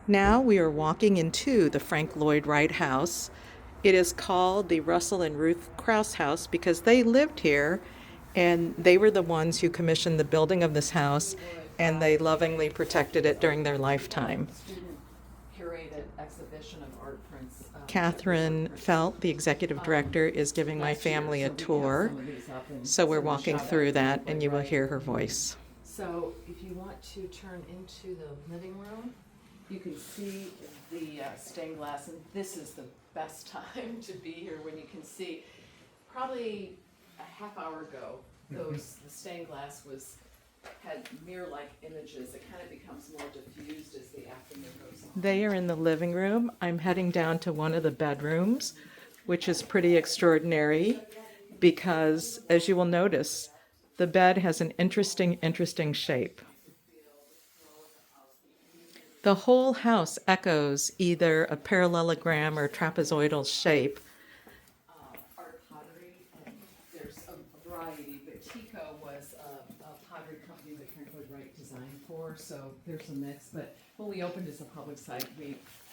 Now we are walking into the Frank Lloyd Wright House. It is called the Russell and Ruth Krauss House because they lived here and they were the ones who commissioned the building of this house, and they lovingly protected it during their lifetime. Curated exhibition of art prints. Catherine Felt, the executive director, is giving my family a tour. So we're walking through that and you will hear her voice. So if you want to turn into the living room, you can see the stained glass, and this is the best time to be here when you can see. Probably a half hour ago, the stained glass had mirror-like images. It kind of becomes more diffused as the afternoon goes on. They are in the living room. I'm heading down to one of the bedrooms, which is pretty extraordinary because, as you will notice, the bed has an interesting shape. The whole house echoes either a parallelogram or trapezoidal shape. Art pottery, and there's a variety, but Tico was a pottery company that Frank Lloyd Wright designed for, so there's a mix. But when we opened as a public site,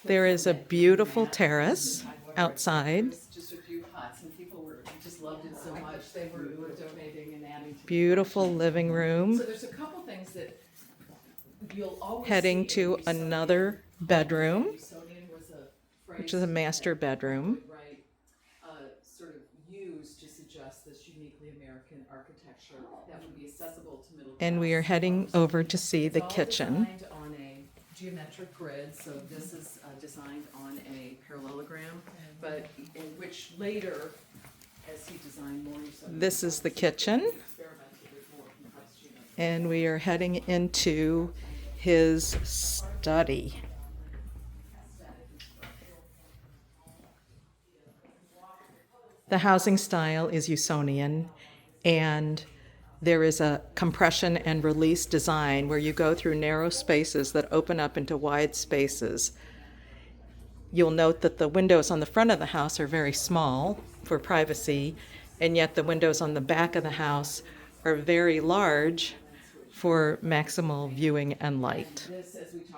There is a beautiful terrace outside. Just a few pots, and people just loved it so much they were donating and adding to Beautiful living room. So there's a couple things that you'll always Heading see to another bedroom, Usonian was a phrase which is a master bedroom. Right, sort of used to suggest this uniquely American architecture that would be accessible to middle class. And we are heading over to see the It's all kitchen. designed on a geometric grid, so this is designed on a parallelogram, but in which later, as he designed more Usonian, This is the kitchen, experimented with more compressed geometry. and we are heading into his study. The housing style is Usonian, and there is a compression and release design where you go through narrow spaces that open up into wide spaces. You'll note that the windows on the front of the house are very small for privacy, and yet the windows on the back of the house are very large for maximal viewing and light. This, as we talked